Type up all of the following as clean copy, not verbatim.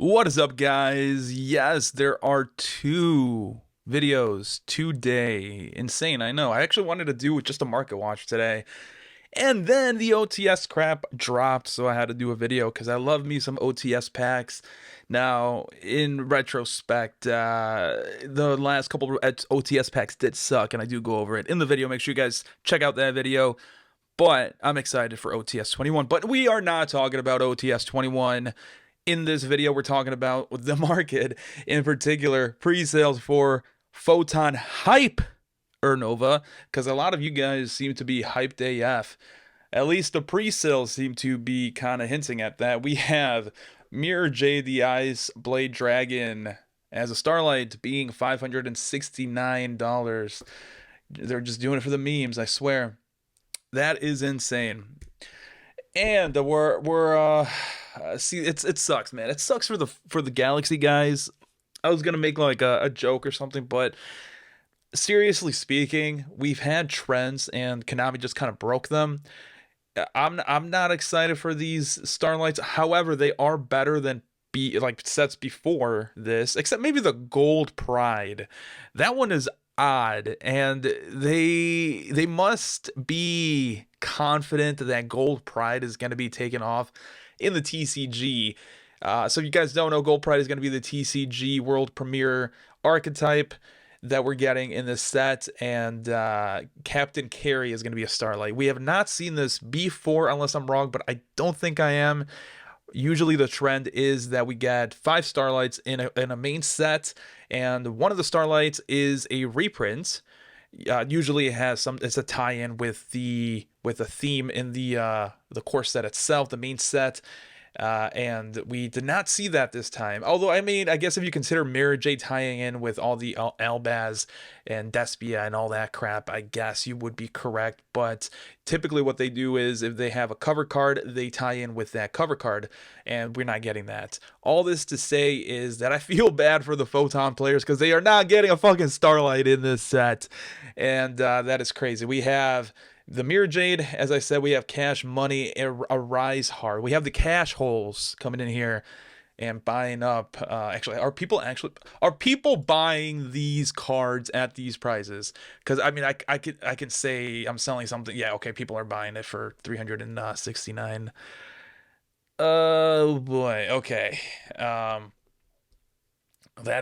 What is up, guys? Yes, there are two videos today. Insane, I know. I actually wanted to do just a market watch today. And then the OTS crap dropped, so I had to do a video because I love me some OTS packs. Now, in retrospect, the last couple of OTS packs did suck, and I do go over it in the video. Make sure you guys check out that video. But I'm excited for OTS 21. But we are not talking about OTS 21. In this video, we're talking about the market, in particular, pre-sales for Photon Hypernova, because a lot of you guys seem to be hyped AF. At least the pre-sales seem to be kind of hinting at that. We have 𝗦𝗢𝗔𝗟 the Ice Blade Dragon as a Starlight being $569. They're just doing it for the memes, I swear. That is insane. And see, it sucks, man. It sucks for the Galaxy guys. I was gonna make like a joke or something, but seriously speaking, we've had trends and Konami just kind of broke them. I'm not excited for these Starlights. However, they are better than sets before this, except maybe the Gold Pride. That one is odd, and they must be confident that Gold Pride is going to be taken off in the TCG. So if you guys don't know, Gold Pride is going to be the TCG World Premiere archetype that we're getting in this set, and Captain Carey is going to be a Starlight. We have not seen this before, unless I'm wrong, but I don't think I am. Usually the trend is that we get 5 Starlights in a main set, and one of the Starlights is a reprint. Usually it has it's a tie-in with a theme in the core set itself, the main set. And we did not see that this time. Although, I mean, I guess if you consider 𝗦𝗢𝗔𝗟 tying in with all the 𝗦𝗨𝗣𝗣𝗢𝗏 and Despia and all that crap, I guess you would be correct. But typically what they do is if they have a cover card, they tie in with that cover card, and we're not getting that. All this to say is that I feel bad for the Photon players because they are not getting a fucking Starlight in this set. And that is crazy. We have the 𝗦𝗢𝗔𝗟, as I said, we have Cash Money, Arise Hard. We have the cash holes coming in here and buying up. Actually, are people buying these cards at these prices? Because I mean, I can say I'm selling something. Yeah, okay, people are buying it for $369. Oh boy, okay. That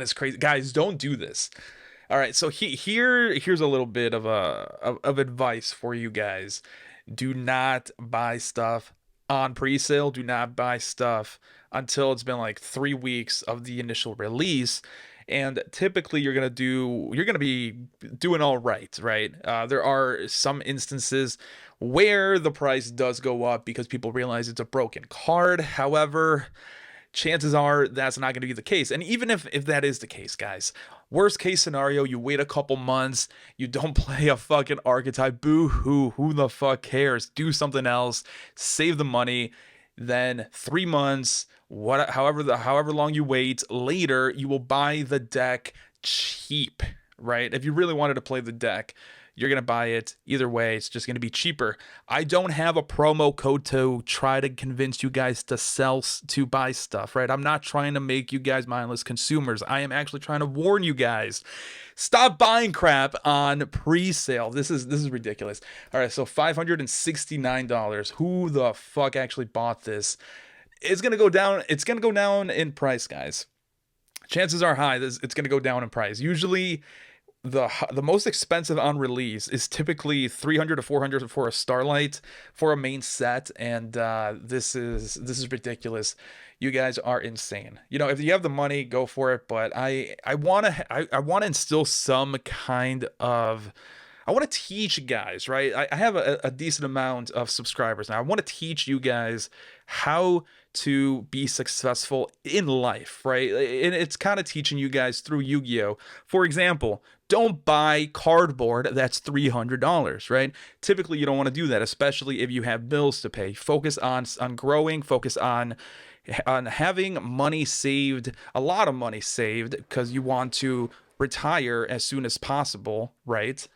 is crazy, guys. Don't do this. All right, so here's a little bit of advice for you guys. Do not buy stuff on pre-sale. Do not buy stuff until it's been like 3 weeks of the initial release. And typically you're gonna be doing all right, right? There are some instances where the price does go up because people realize it's a broken card. However, chances are that's not going to be the case. And even if that is the case, guys, worst case scenario, you wait a couple months, you don't play a fucking archetype, boo-hoo, who the fuck cares? Do something else, save the money. Then 3 months, however long you wait, later you will buy the deck cheap, right? If you really wanted to play the deck, you're going to buy it. Either way, it's just going to be cheaper. I don't have a promo code to try to convince you guys to buy stuff, right? I'm not trying to make you guys mindless consumers. I am actually trying to warn you guys. Stop buying crap on pre-sale. This is ridiculous. All right, so $569. Who the fuck actually bought this? It's going to go down. It's going to go down in price, guys. Chances are high it's going to go down in price. Usually the most expensive on release is typically $300 to $400 for a Starlight for a main set, and this is ridiculous. You guys are insane. You know, if you have the money, go for it. But I want to instill some kind of, I want to teach you guys, right? I have a decent amount of subscribers now. I want to teach you guys how to be successful in life, right? And it's kind of teaching you guys through Yu-Gi-Oh. For example, don't buy cardboard that's $300, right? Typically, you don't want to do that, especially if you have bills to pay. Focus on growing, focus on having money saved, a lot of money saved, because you want to retire as soon as possible, right?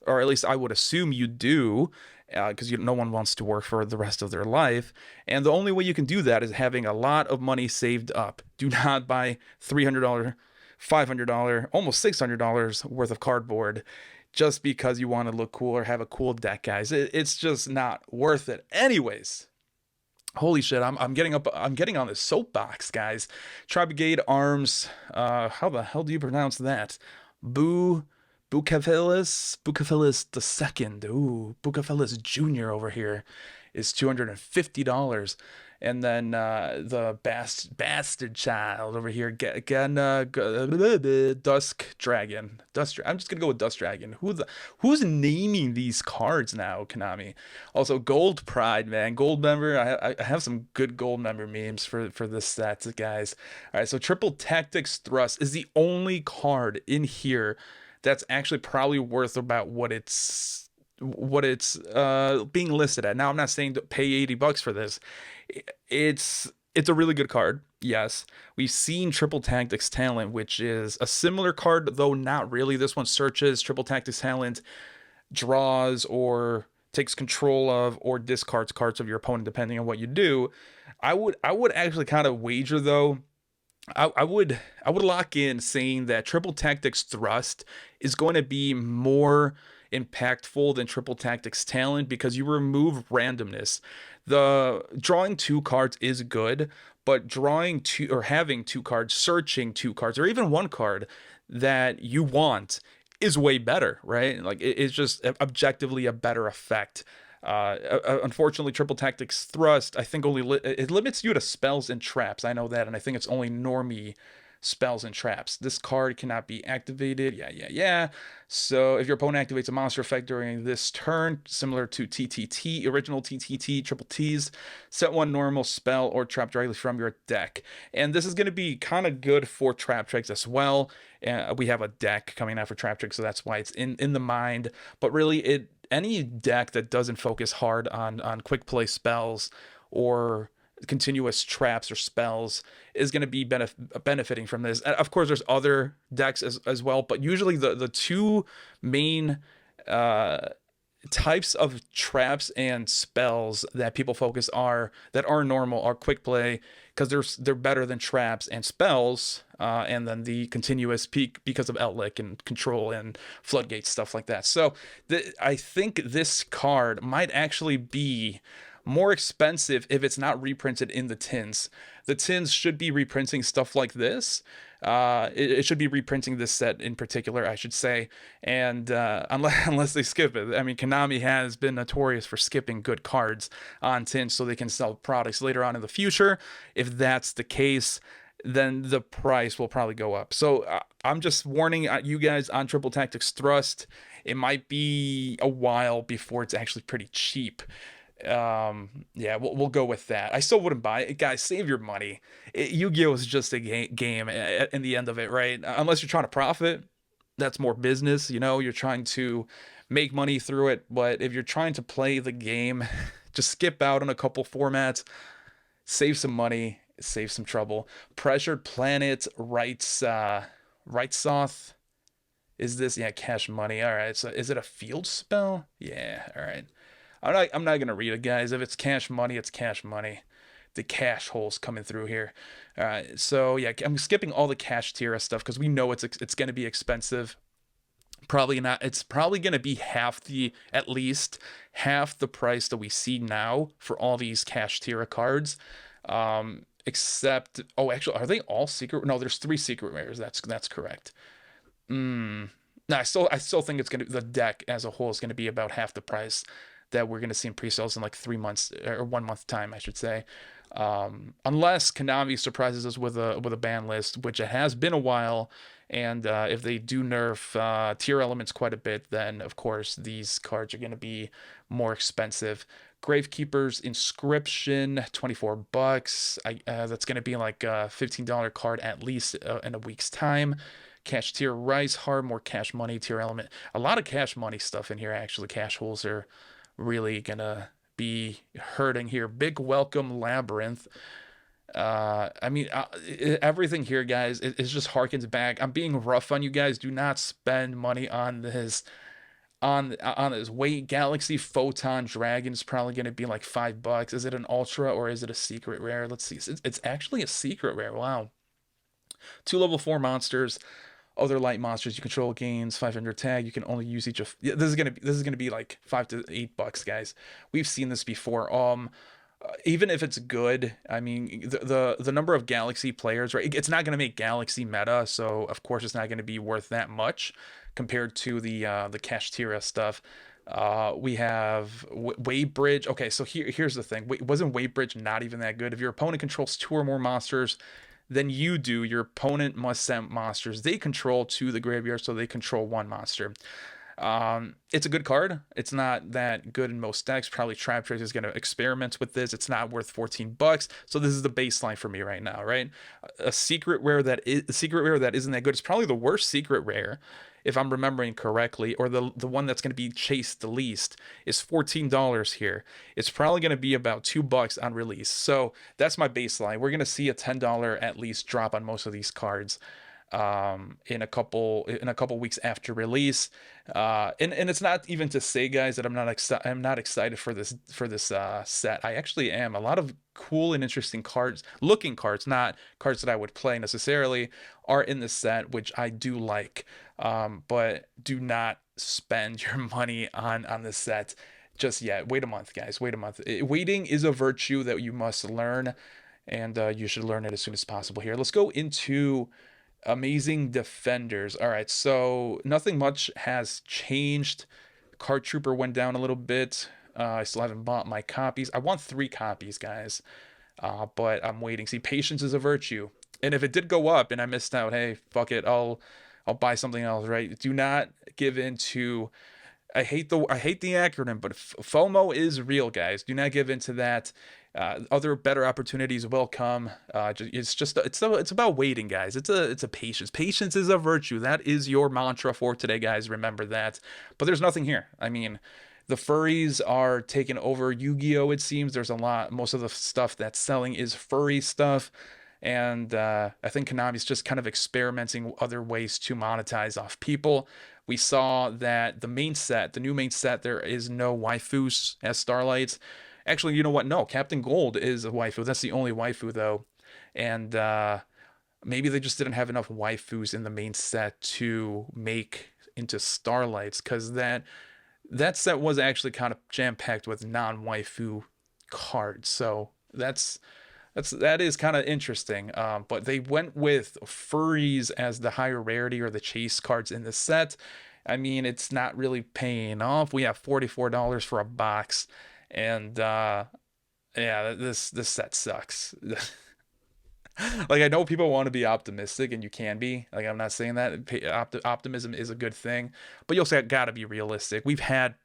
Or at least I would assume you do, because no one wants to work for the rest of their life. And the only way you can do that is having a lot of money saved up. Do not buy $300, $500, almost $600 worth of cardboard just because you want to look cool or have a cool deck, guys. It's just not worth it. Anyways, holy shit, I'm getting on this soapbox, guys. Tribrigade Arms, how the hell do you pronounce that? Boo 𝗦𝗢𝗖𝗜𝗔𝗟 the second. Ooh, 𝗦𝗢𝗖𝗔𝗟 Jr. over here is $250. And then the bastard child over here, Dusk Dragon. I'm just gonna go with Dusk Dragon. Who's naming these cards now, Konami? Also, Gold Pride, man, Gold member. I have some good Gold member memes for this set, guys. All right, so Triple Tactics Thrust is the only card in here that's actually probably worth about what it's being listed at. Now, I'm not saying to pay $80 for this. It's a really good card. Yes, we've seen Triple Tactics Talent, which is a similar card, though not really. This one searches. Triple Tactics Talent draws or takes control of or discards cards of your opponent depending on what you do. I would actually kind of wager, though. I would lock in saying that Triple Tactics Thrust is going to be more impactful than Triple Tactics Talent because you remove randomness. The drawing 2 cards is good, but drawing 2 or having 2 cards, searching 2 cards, or even 1 card that you want is way better, right? Like it's just objectively a better effect. Unfortunately, Triple Tactics Thrust, I think it limits you to spells and traps. I know that, and I think it's only normie spells and traps. This card cannot be activated. Yeah. So if your opponent activates a monster effect during this turn, similar to TTT, original TTT, Triple T's, set 1 normal spell or trap directly from your deck. And this is going to be kind of good for trap tricks as well. We have a deck coming out for trap tricks, so that's why it's in the mind. But really, any deck that doesn't focus hard on quick play spells or continuous traps or spells is going to be benefiting from this. Of course, there's other decks as well, but usually the 2 main types of traps and spells that people focus that are normal are quick play because they're better than traps and spells, and then the continuous peak because of Outlick and control and floodgates, stuff like that. So I think this card might actually be more expensive if it's not reprinted in the tins. The tins should be reprinting stuff like this. It should be reprinting this set in particular, I should say. And unless they skip it. I mean, Konami has been notorious for skipping good cards on tins so they can sell products later on in the future. If that's the case, then the price will probably go up. So I'm just warning you guys on Triple Tactics Thrust. It might be a while before it's actually pretty cheap. Yeah, we'll go with that. I still wouldn't buy it, guys. Save your money. Yu-Gi-Oh is just a game in the end of it, right? Unless you're trying to profit, that's more business. You're trying to make money through it. But if you're trying to play the game, just skip out on a couple formats, save some money, save some trouble. Pressured Planet 𝗦𝗢𝗧𝗜𝗔𝗟. Is this? Yeah, cash money. All right. So is it a field spell? Yeah. All right. I'm not gonna read it, guys. If it's cash money, it's cash money. The cash holes coming through here. All right, so yeah, I'm skipping all the kashtira stuff because we know it's gonna be expensive. Probably not. It's probably gonna be at least half the price that we see now for all these kashtira cards. Except, actually, are they all secret? No, there's 3 secret rares. That's correct. No, I still think the deck as a whole is gonna be about half the price that we're going to see in pre-sales in like 3 months or 1 month time, I should say. Unless Konami surprises us with a ban list, which it has been a while. And if they do nerf tier elements quite a bit, then of course these cards are going to be more expensive. Gravekeeper's Inscription, $24. That's going to be like a $15 card at least in a week's time. Kashtira Rice Hard, more cash money tier element. A lot of cash money stuff in here, actually. Cash holes are really gonna be hurting here. Big Welcome Labyrinth. I mean, everything here, guys, it just harkens back. I'm being rough on you guys. Do not spend money on this. On this Galaxy Photon Dragon is probably going to be like $5. Is it an ultra or is it a secret rare? Let's see. It's actually a secret rare. Wow. 2 level 4 monsters. Other light monsters you control gains 500 tag. You can only use each of. Yeah, this is gonna be like $5 to $8, guys. We've seen this before. Even if it's good, I mean, the number of Galaxy players, right? It's not gonna make Galaxy meta, so of course it's not gonna be worth that much compared to the kashtira stuff. We have 𝗦𝗡𝗏𝗧. Okay, so here's the thing. Wasn't 𝗦𝗡𝗏𝗧 not even that good? If your opponent controls 2 or more monsters than you do, your opponent must send monsters they control to the graveyard, so they control 1 monster. It's a good card. It's not that good in most decks. Probably Trap Trace is going to experiment with this. It's not worth $14, so this is the baseline for me right now, right? A secret rare that isn't that good. It's probably the worst secret rare, if I'm remembering correctly, or the one that's going to be chased the least, is $14 here. It's probably going to be about $2 on release. So that's my baseline. We're going to see a $10 at least drop on most of these cards in a couple weeks after release. And it's not even to say, guys, that I'm not excited for this set. I actually am. A lot of cool and interesting looking cards, not cards that I would play necessarily, are in this set, which I do like. But do not spend your money on this set just yet. Wait a month, guys. Wait a month. Waiting is a virtue that you must learn, and you should learn it as soon as possible. Here, let's go into Amazing Defenders. All right, so nothing much has changed. Card Trooper went down a little bit. I still haven't bought my copies. I want 3 copies, guys, but I'm waiting. See, patience is a virtue, and if it did go up and I missed out, hey, fuck it, I'll buy something else, right? Do not give in to. I hate the acronym, but FOMO is real, guys. Do not give in to that. Other better opportunities will come. It's about waiting, guys. It's a patience. Patience is a virtue. That is your mantra for today, guys. Remember that. But there's nothing here. I mean, the furries are taking over Yu-Gi-Oh! It seems there's a lot. Most of the stuff that's selling is furry stuff. And I think Konami's just kind of experimenting other ways to monetize off people. We saw that the new main set, there is no waifus as Starlights. Actually, you know what? No, Captain Gold is a waifu. That's the only waifu, though. And maybe they just didn't have enough waifus in the main set to make into Starlights, because that set was actually kind of jam-packed with non-waifu cards. So that is kind of interesting. But they went with furries as the higher rarity or the chase cards in the set. I mean, it's not really paying off. We have $44 for a box. And yeah, this set sucks. Like, I know people want to be optimistic, and you can be. Like, I'm not saying that optimism is a good thing, but you also got to be realistic. We've had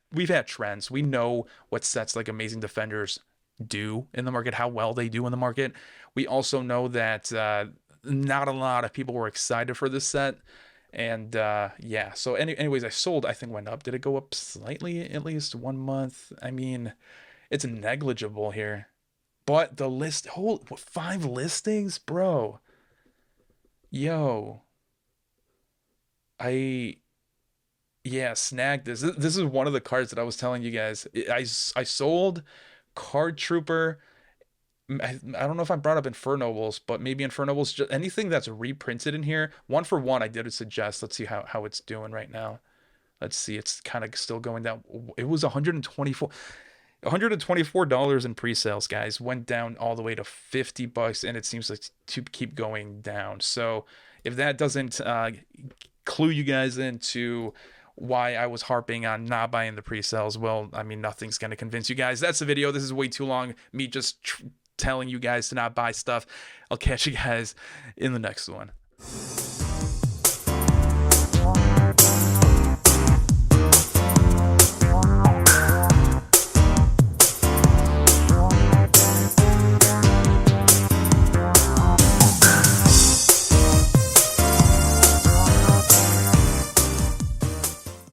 trends. We know what sets like Amazing Defenders do in the market, how well they do in the market. We also know that not a lot of people were excited for this set. And yeah, so anyways, I think went up. Did it go up slightly at least 1 month? I mean, it's negligible here. But the 5 listings, bro. Yo. Snagged this. This is one of the cards that I was telling you guys. I sold Card Trooper. I don't know if I brought up Infernobles, but maybe Infernobles, just anything that's reprinted in here. 1 for 1, I did suggest. Let's see how it's doing right now. Let's see, it's kind of still going down. It was $124 in pre-sales, guys. Went down all the way to $50, and it seems like to keep going down. So if that doesn't clue you guys into why I was harping on not buying the pre-sales, well, I mean, nothing's going to convince you guys. That's the video. This is way too long. Me just telling you guys to not buy stuff. I'll catch you guys in the next one.